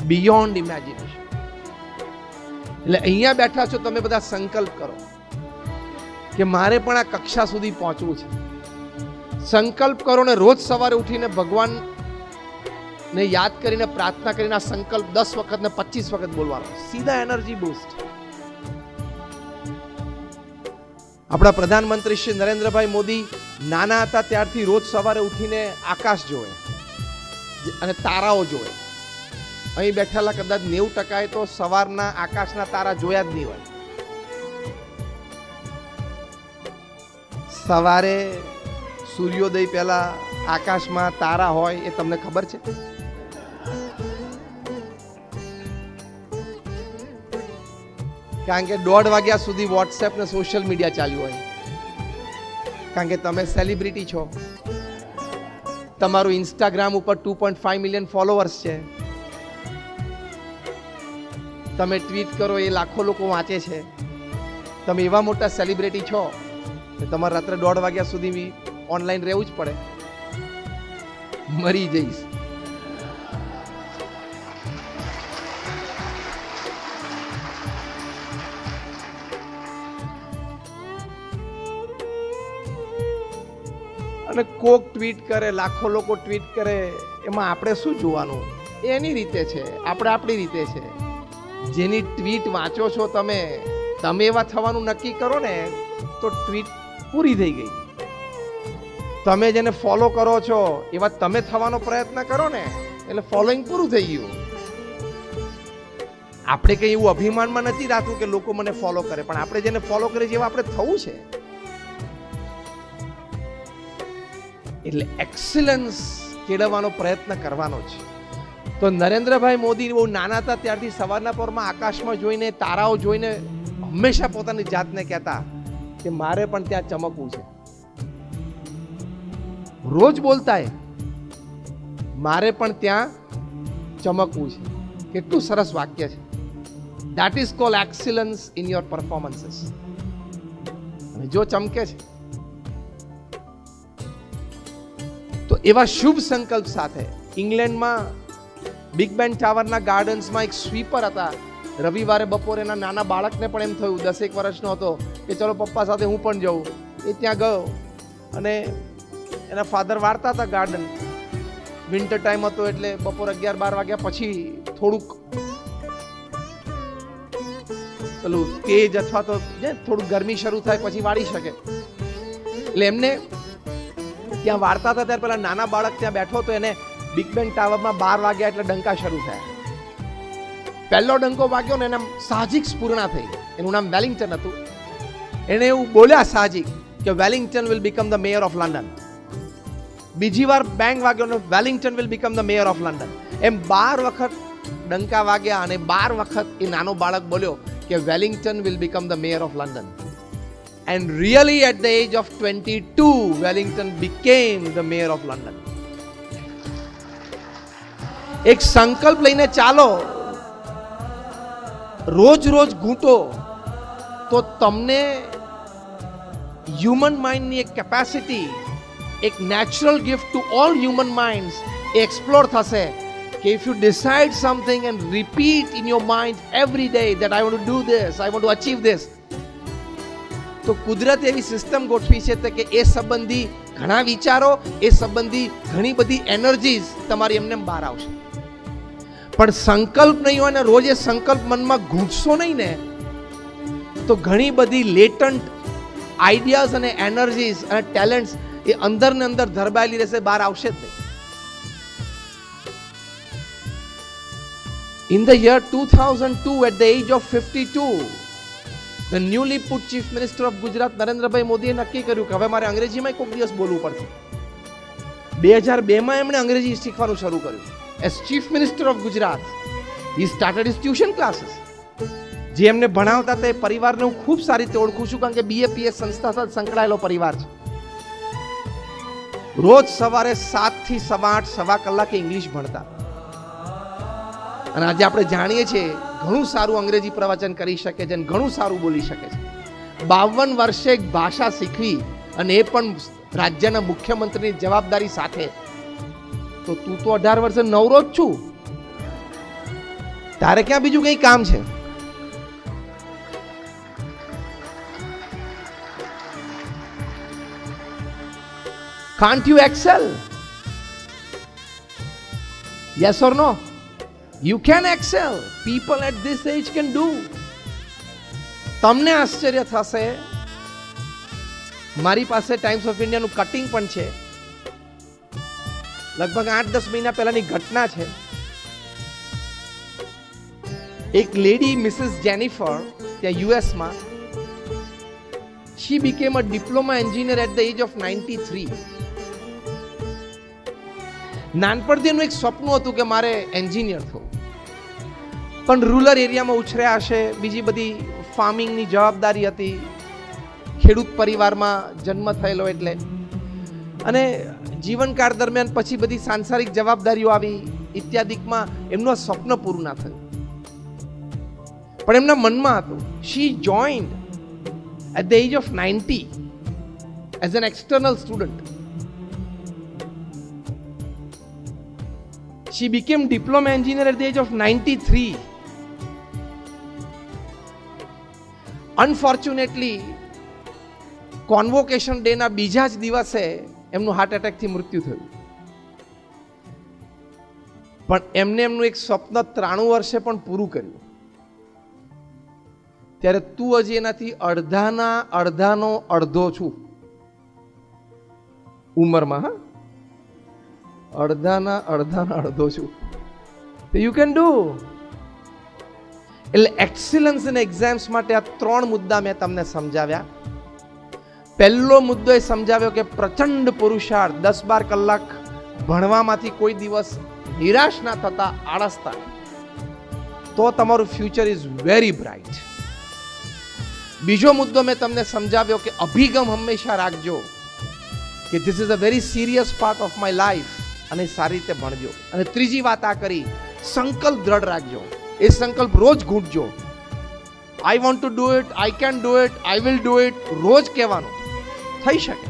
Beyond imagination. એટલે અહીંયા બેઠા છો તમે બધા, સંકલ્પ કરો કે મારે પણ આ કક્ષા સુધી પહોંચવું છે. સંકલ્પ કરો ને રોજ સવારે ઉઠીને ભગવાન ને યાદ કરીને પ્રાર્થના કરીને આ સંકલ્પ 10 વખત ને 25 વખત બોલવાનો. સીધા એનર્જી બૂસ્ટ. આપણા પ્રધાનમંત્રી શ્રી નરેન્દ્રભાઈ મોદી નાના હતા ત્યારથી રોજ સવારે ઉઠીને આકાશ જોવે અને તારાઓ જોવે. અહીં બેઠેલા કદાચ 90% તો સવારના આકાશના તારા જોયા જ નહીં હોય. સવારે સૂર્યોદય પહેલા આકાશમાં તારા હોય એ તમને ખબર છે? કારણ કે 1:30 વાગ્યા સુધી વોટ્સએપ ને સોશિયલ મીડિયા ચાલ્યું હોય. કારણ કે તમે સેલિબ્રિટી છો. તમારું ઇન્સ્ટાગ્રામ ઉપર 2.5 મિલિયન ફોલોઅર્સ છે. તમે ટ્વીટ કરો એ લાખો લોકો વાંચે છે. તમે એવા મોટા સેલિબ્રિટી છો કે તમારે રાત્રે 1:30 વાગ્યા સુધી ઓનલાઈન રહેવું જ પડે. મરી જઈશ. અને કોક ટ્વીટ કરે, લાખો લોકો ટ્વીટ કરે, એમાં આપણે શું જોવાનું? એની રીતે છે, આપણે આપણી રીતે છે. જેની ટ્વીટ વાંચો છો તમે એવા થવાનું નક્કી કરો ને તો ટ્વીટ પૂરી થઈ ગઈ. તમે જેને ફોલો કરો છો એવા તમે થવાનો પ્રયત્ન કરો ને એટલે ફોલોઈંગ પૂરું થઈ ગયું. આપણે કઈ એવું અભિમાનમાં નથી રાખવું કે લોકો મને ફોલો કરે, પણ આપણે જેને ફોલો કરે જેવા આપણે થવું છે. એટલે એક્સલન્સ કેળવવાનો પ્રયત્ન કરવાનો છે. તો નરેન્દ્રભાઈ મોદી બહુ નાના હતા ત્યારથી સવારના પરમાં આકાશમાં જોઈને તારાઓ જોઈને હંમેશા પોતાની જાતને કહેતા કે મારે પણ ત્યાં ચમકવું છે. રોજ બોલતા મારે પણ ત્યાં ચમકવું છે. કેટલું સરસ વાક્ય છે. That is called excellence in your performances. અને જો ચમકે છે તો એવા શુભ સંકલ્પ સાથે ઇંગ્લેન્ડમાં બિગ બેન ટાવરના ગાર્ડન્સમાં એક સ્વીપર હતા. રવિવારે બપોરે એના નાના બાળકને પણ એમ થયું, 10 વર્ષનો હતો, કે ચલો પપ્પા સાથે હું પણ જાઉં. એ ત્યાં ગયો અને એના ફાધર વાળતા હતા ગાર્ડન. વિન્ટર ટાઈમ હતો એટલે બપોર 11-12 વાગ્યા પછી થોડુંક પેલું તેજ અથવા તો થોડુંક ગરમી શરૂ થાય પછી વાળી શકે. એટલે એમને ત્યાં વાળતા હતા ત્યારે પેલા નાના બાળક ત્યાં બેઠો હતો. એને બિગ બેન ટાવરમાં 12 વાગ્યા એટલે ડંકા શરૂ થયા. પહેલો ડંકો વાગ્યો ને એને સાહજિક સ્ફૂર્ણા થઈ. એનું નામ વેલિંગ્ટન હતું. એને એવું બોલ્યા સાહજિક કે Wellington will become the mayor of London. બીજી વાર બેંગ વાગ્યો ને Wellington will become the mayor of London. એમ 12 વખત ડંકા વાગ્યા અને 12 વખત એ નાનો બાળક બોલ્યો કે Wellington will become the mayor of London. And really at the age of 22, Wellington became the mayor of London. એક સંકલ્પ લઈને ચાલો, રોજ રોજ ઘૂંટો તો તમને હ્યુમન માઇન્ડની એક કેપેસિટી, એક natural gift to all human minds explore થશે કે if you decide something and repeat in your mind every day that I want to do this, I want to achieve this, તો કુદરતે એવી system ગોઠવી છે કે એ સંબંધી ઘણા વિચારો, એ સંબંધી ઘણી બધી એનર્જીઝ તમારી એમને બહાર આવશે. પણ સંકલ્પ નહીં હોય ને રોજ એ સંકલ્પ મનમાં ગૂંચશો નહીં ને તો ઘણી બધી લેટન્ટ આઈડિયાઝ અને એનર્જીઝ અને ટેલેન્ટ્સ એ અંદર ને અંદર ધરબાયેલી રહેશે, બહાર આવશે જ નહીં. In the year 2002, at the age of 52, the newly put Chief Minister of Gujarat, Narendrabhai મોદીએ નક્કી કર્યું કે હવે મારે અંગ્રેજીમાં કોઈક દિવસ બોલવું પડશે. 2002માં એમણે અંગ્રેજી શીખવાનું શરૂ કર્યું. As Chief Minister of Gujarat, he started his tuition classes. જે એમને ભણાવતા તે પરિવારને હું ખૂબ સારી રીતે ઓળખું છું કારણ કે BAPS સંસ્થા સાથે સંકળાયેલો પરિવાર છે. રોજ સવારે 7 થી 8:15 સવા કલાકે ઇંગ્લિશ ભણતા. અને આજે આપણે જાણીએ છીએ ઘણું સારું અંગ્રેજી પ્રવચન કરી શકે છે અને ઘણું સારું બોલી શકે છે. 52 વર્ષે એક ભાષા શીખવી અને એ પણ રાજ્યના મુખ્યમંત્રીની જવાબદારી સાથે. તો તું તો 18 વર્ષે નવરો જ છું. તારે ક્યાં બીજું કઈ કામ છે? Can't you excel? Yes or no? You can excel. People at this age can do. તમને આશ્ચર્ય થશે, મારી પાસે ટાઈમ્સ ઓફ ઇન્ડિયાનું કટિંગ પણ છે, લગભગ 8-10 મહિના પહેલાની ઘટના છે. એક લેડી મિસિસ જેનિફર ત્યાં યુએસમાં, she became a diploma engineer at the age of 93. નાનપણથી એનું એક સપનું હતું કે મારે એન્જિનિયર થવું, પણ રૂરલ એરિયામાં ઉછર્યા હશે, બીજી બધી ફાર્મિંગની જવાબદારી હતી, ખેડૂત પરિવારમાં જન્મ થયેલો એટલે, અને જીવનકાળ દરમિયાન પછી બધી સાંસારિક જવાબદારીઓ આવી ઇત્યાદિકમાં એમનું સ્વપ્ન પૂરું ના થયું. પણ એમના મનમાં હતું, she joined at the age of 90 as an external student. She became diploma engineer at the age of 93. Unfortunately, convocation day ના બીજા જ દિવસે એમનું હાર્ટ એટેકથી મૃત્યુ થયું. પણ એમનું એક સ્વપ્ન 93 વર્ષે પણ પૂરું કર્યું. ત્યારે તું હજી એનાથી અડધાનો અડધો છું ઉંમરમાં. હા, અડધાના અડધો છું. You can do. એટલે એક્સિલન્સ ઇન એક્ઝામ્સ માટે આ 3 મુદ્દા મેં તમને સમજાવ્યા. પહેલો મુદ્દો એ સમજાવ્યો કે પ્રચંડ પુરુષાર્થ, 10-12 કલાક ભણવામાંથી કોઈ દિવસ નિરાશ ના થતા, આળસતા, તો તમારું ફ્યુચર ઇઝ વેરી બ્રાઇટ. બીજો મુદ્દો મેં તમને સમજાવ્યો કે અભિગમ હંમેશા રાખજો કે this is a very serious part of my life, અને સારી રીતે ભણજો. અને ત્રીજી વાત આ કરી, સંકલ્પ દ્રઢ રાખજો. એ સંકલ્પ રોજ ઘૂંટજો. I want to do it, I can do it, I will do it, રોજ કહેવાનું. થઈ શકે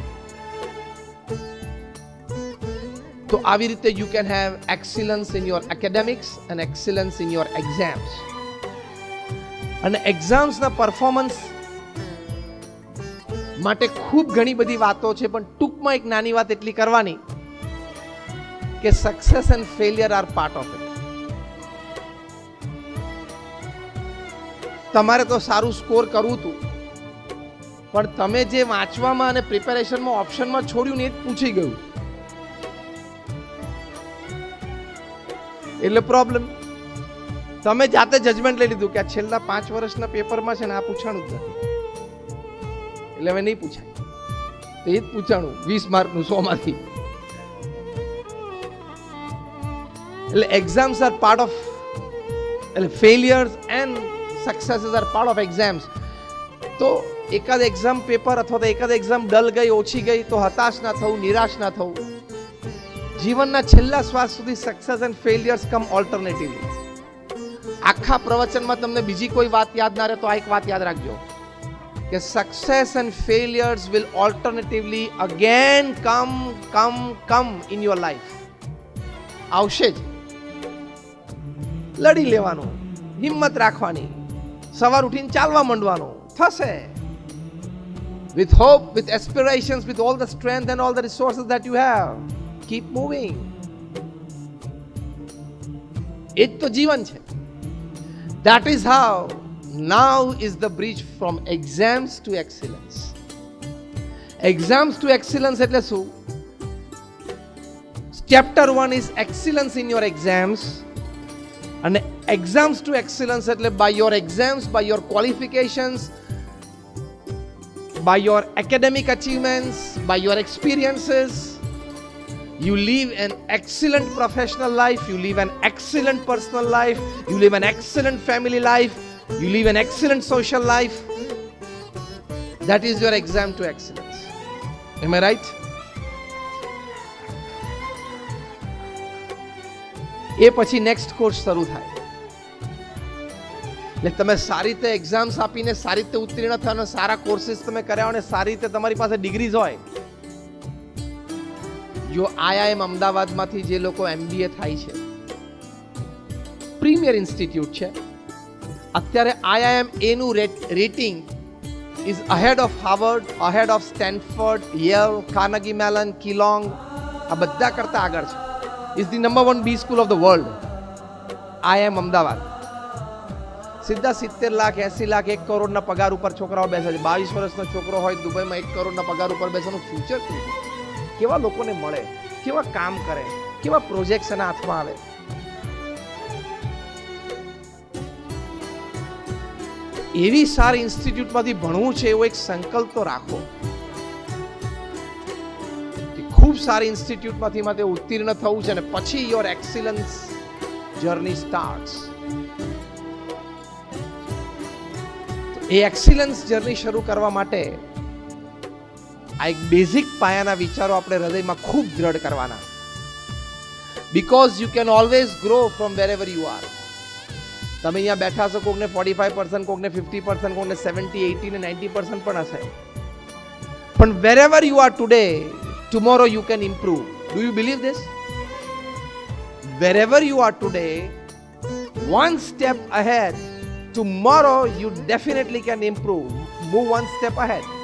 તો આવી રીતે you can have excellence in your academics and excellence in your exams. અને એક્ઝામ્સના પરફોર્મન્સ માટે ખૂબ ઘણી બધી વાતો છે, પણ ટૂંકમાં એક નાની વાત એટલી કરવાની કે success and failure are part of it. તમારે તો સારું સ્કોર કરવું હતું, પણ તમે જે વાંચવામાં અને પ્રિપેરેશનમાં ઓપ્શનમાં છોડ્યું ને એ જ પૂછી ગયું, એટલે પ્રોબ્લેમ. તમે જાતે જજમેન્ટ લઈ લીધું કે આ છેલ્લા 5 વર્ષના પેપરમાં છે ને આ પૂછાણું જ નથી, એટલે હવે નહીં પૂછાય, તો એ જ પૂછાણું 20 માર્કનું 100 માંથી. એટલે એક્ઝામ્સ આર પાર્ટ ઓફ, એટલે failures and successes are part of exams. તો એકાદ એક્ઝામ પેપર અથવા તો એકાદ એક્ઝામ ડલ ગઈ, ઓછી ગઈ તો હતાશ ના થવું, નિરાશ ના થવું. જીવનના છેલ્લા શ્વાસ સુધી સક્સેસ એન્ડ ફેલિયર્સ કમ ઓલ્ટરનેટિવલી. આખા પ્રવચનમાં તમને બીજી કોઈ વાત યાદ ના રહે તો આ એક વાત યાદ રાખજો કે success and failures will alternatively again come in your life. આવશે જ. લડી લેવાનું, હિંમત રાખવાની, સવાર ઉઠીને ચાલવા માંડવાનું, થશે. With hope, with aspirations, with all the strength and all the resources that you have, keep moving. એ જ તો જીવન છે. That is how now is the bridge from exams to excellence. Exams to excellence એટલે શું? Chapter 1 is excellence in your exams, and exams to excellence એટલે by your exams, by your qualifications, by your academic achievements, by your experiences, you live an excellent professional life, you live an excellent personal life, you live an excellent family life, you live an excellent social life. That is your exam to excellence. Am I right? એ પછી next course શરૂ થાય. એટલે તમે સારી રીતે exams આપીને સારી રીતે ઉત્તીર્ણ થયા અને સારા કોર્સીસ તમે કર્યા અને સારી રીતે તમારી પાસે ડિગ્રીઝ હોય. જો IIM અમદાવાદમાંથી જે લોકો MBA થાય છે, પ્રીમિયર ઇન્સ્ટિટ્યૂટ છે. અત્યારે IIM નું rating is ahead of Harvard, ahead of Stanford, Yale, Carnegie Mellon, Keelong, આ બધા કરતા આગળ છે. is the number 1 B school of the world. IIM Ahmedabad. સીધા 70 લાખ 80 લાખ 1 કરોડના પગાર ઉપર છોકરાઓ બેસે છે. 22 વર્ષનો છોકરો હોય દુબઈમાં 1 કરોડના પગાર ઉપર બેસવાનું ફ્યુચર કેવા લોકોને મળે, કેવા કામ કરે, કેવા પ્રોજેક્ટ્સ એના હાથમાં આવે. એવી સારી ઇન્સ્ટિટ્યૂટમાંથી ભણવું છે એવો એક સંકલ્પ તો રાખો. ખૂબ સારી ઇન્સ્ટિટ્યૂટમાંથી માટે ઉત્તીર્ણ થવું છે અને પછી your excellence journey starts. A excellence journey શરૂ કરવા માટે આ એક બેઝિક પાયાના વિચારો આપણે હૃદયમાં ખૂબ દ્રઢ કરવાના. Because you can always grow from વેરેવર you are. તમે અહીંયા બેઠા છો, કોકને 45%, કોકને 50%, કોકને 70, 80 ને 90% પણ હશે. પણ વેરેવર you are today, tomorrow you can improve. Do you believe this? વેરેવર you are today, one step ahead, tomorrow you definitely can improve. Move one step ahead.